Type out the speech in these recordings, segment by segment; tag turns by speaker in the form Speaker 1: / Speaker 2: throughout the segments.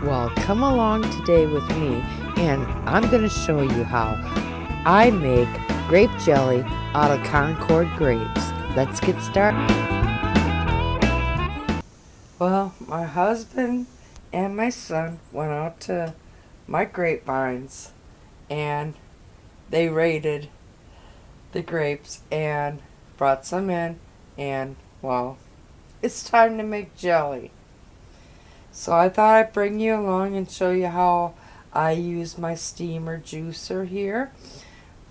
Speaker 1: Well, come along today with me and I'm going to show you how I make grape jelly out of Concord grapes. Let's get started. Well, my husband and my son went out to my grapevines and they raided the grapes and brought some in, and well, it's time to make jelly. So I thought I'd bring you along and show you how I use my steamer juicer here.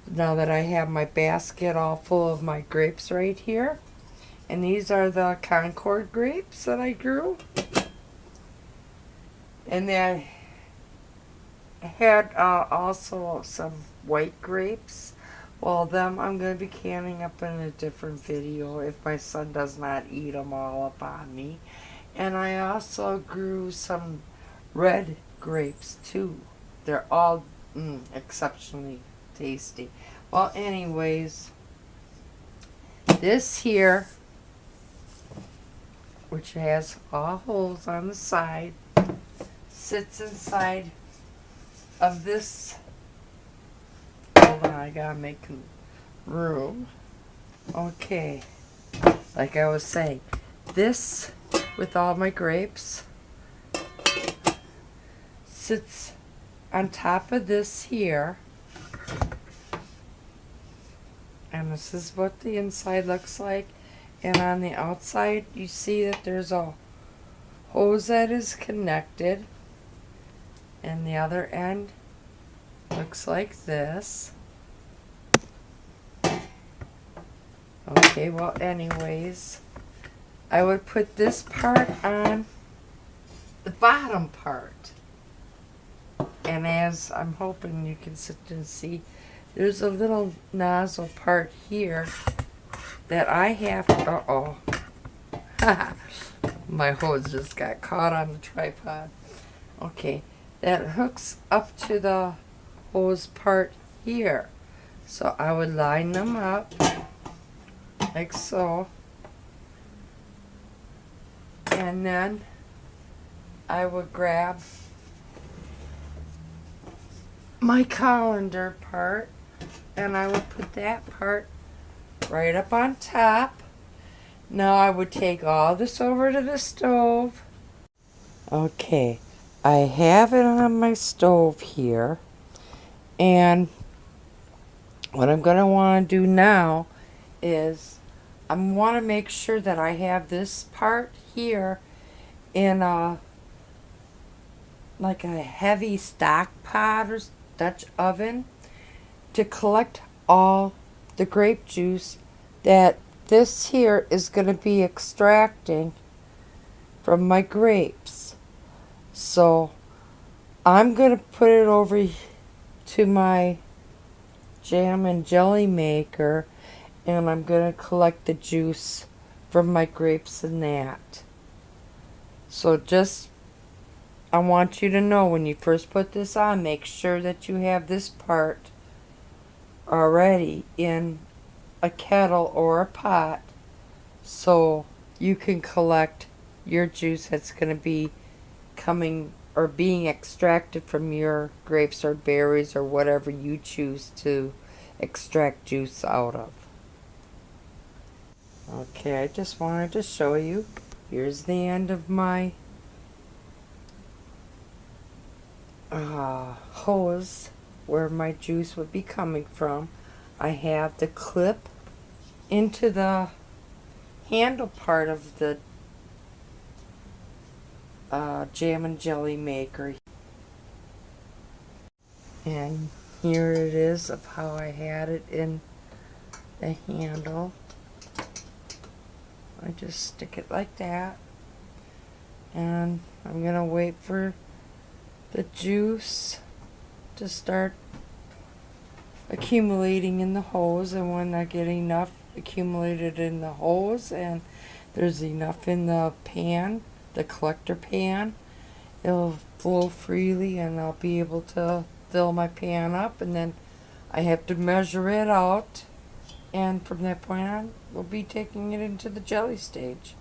Speaker 1: Now that I have my basket all full of my grapes right here. And these are the Concord grapes that I grew. And then I had also some white grapes. Well, them I'm going to be canning up in a different video if my son does not eat them all up on me. And I also grew some red grapes too. They're all exceptionally tasty. Well, anyways, this here, which has all holes on the side, sits inside of this. Hold on, I gotta make room. Okay, like I was saying, this with all my grapes sits on top of this here, and this is what the inside looks like. And on the outside you see that there's a hose that is connected, and the other end looks like this. Okay, well, anyways, I would put this part on the bottom part, and as I'm hoping you can sit and see, there's a little nozzle part here that I have to, my hose just got caught on the tripod. Okay, that hooks up to the hose part here. So I would line them up like so. And then I would grab my colander part and I would put that part right up on top. Now I would take all this over to the stove. Okay, I have it on my stove here, and what I'm going to want to do now is I want to make sure that I have this part here in a like a heavy stock pot or Dutch oven to collect all the grape juice that this here is going to be extracting from my grapes. So I'm going to put it over to my jam and jelly maker, and I'm going to collect the juice from my grapes in that. So just, I want you to know, when you first put this on, make sure that you have this part already in a kettle or a pot so you can collect your juice that's going to be coming or being extracted from your grapes or berries or whatever you choose to extract juice out of. Okay, I just wanted to show you. Here's the end of my hose where my juice would be coming from. I have the clip into the handle part of the jam and jelly maker. And here it is of how I had it in the handle. I just stick it like that, and I'm gonna wait for the juice to start accumulating in the hose, and when I get enough accumulated in the hose and there's enough in the pan, the collector pan, it'll flow freely and I'll be able to fill my pan up, and then I have to measure it out, and from that point on we'll be taking it into the jelly stage.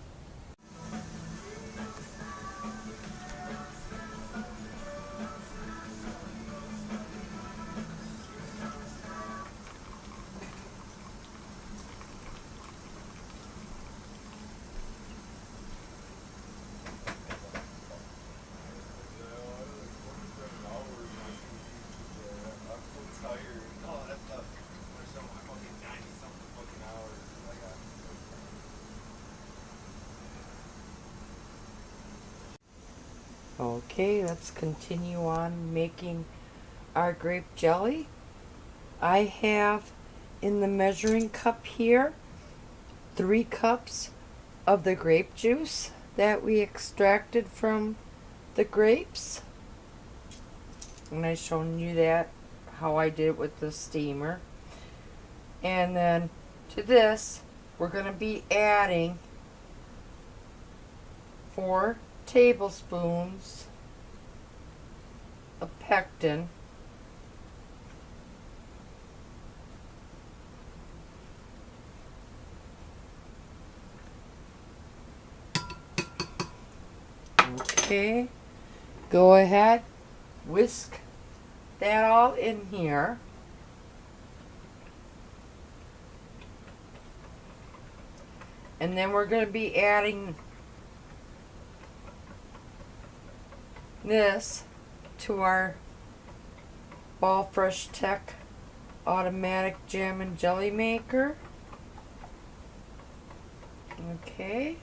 Speaker 1: Okay, let's continue on making our grape jelly. I have in the measuring cup here 3 cups of the grape juice that we extracted from the grapes. And I've shown you that, how I did it with the steamer. And then to this, we're going to be adding 4 tablespoons of pectin. Okay, go ahead, whisk that all in here. And then we're going to be adding this to our Ball Fresh Tech automatic jam and jelly maker. Okay.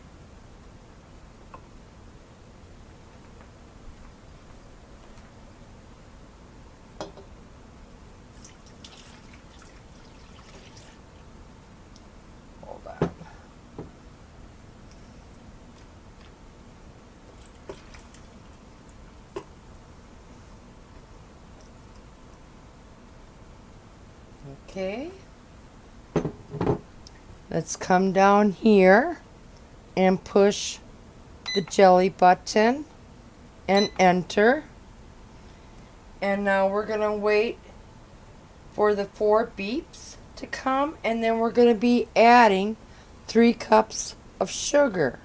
Speaker 1: Hold on. Okay. Let's come down here and push the jelly button and enter. And now we're going to wait for the 4 beeps to come, and then we're going to be adding 3 cups of sugar.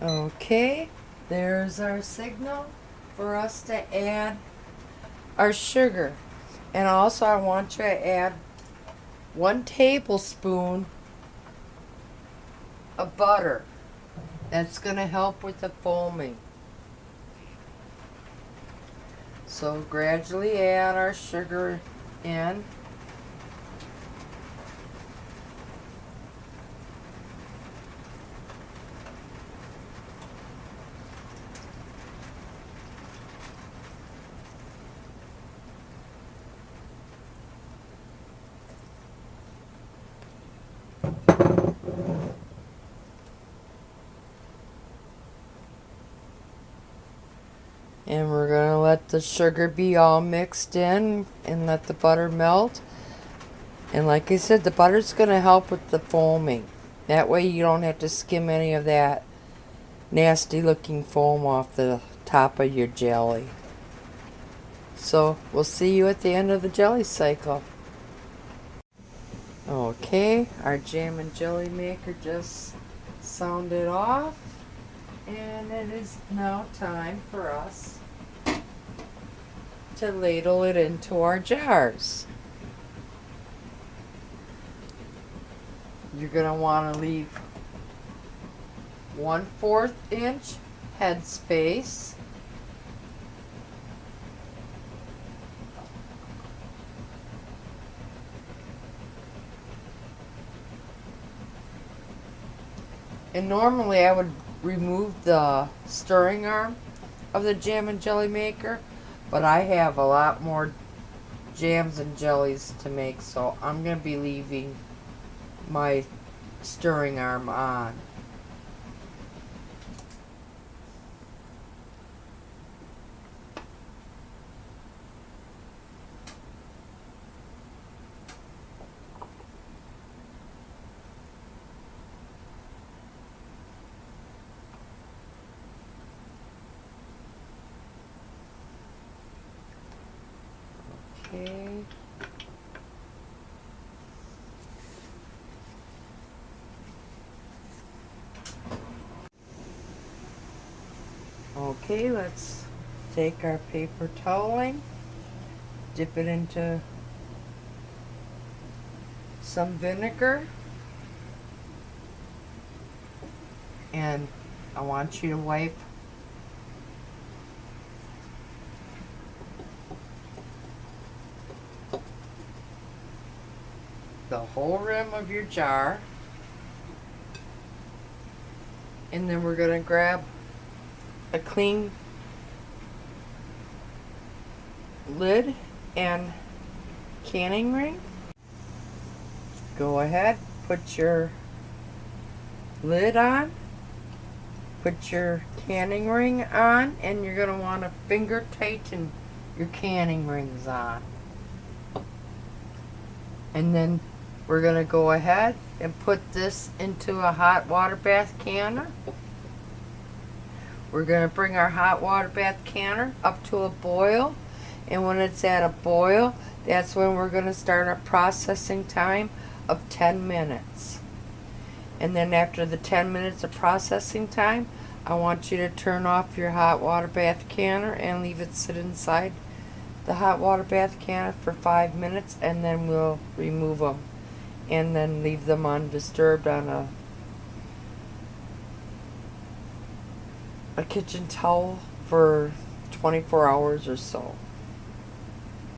Speaker 1: Okay, there's our signal for us to add our sugar. And also I want you to add 1 tablespoon of butter. That's going to help with the foaming. So gradually add our sugar in. And we're going to let the sugar be all mixed in and let the butter melt. And like I said, the butter's going to help with the foaming. That way you don't have to skim any of that nasty looking foam off the top of your jelly. So we'll see you at the end of the jelly cycle. Okay, our jam and jelly maker just sounded off. And it is now time for us to ladle it into our jars. You're going to want to leave 1/4 inch head space. And normally I would remove the stirring arm of the jam and jelly maker, but I have a lot more jams and jellies to make, so I'm going to be leaving my stirring arm on. Okay. Okay, let's take our paper toweling, dip it into some vinegar, and I want you to wipe the whole rim of your jar. And then we're going to grab a clean lid and canning ring. Go ahead, put your lid on, put your canning ring on, and you're going to want to finger tighten your canning rings on. And then we're going to go ahead and put this into a hot water bath canner. We're going to bring our hot water bath canner up to a boil, and when it's at a boil, that's when we're going to start our processing time of 10 minutes. And then after the 10 minutes of processing time, I want you to turn off your hot water bath canner and leave it sit inside the hot water bath canner for 5 minutes, and then we'll remove them and then leave them undisturbed on a kitchen towel for 24 hours or so.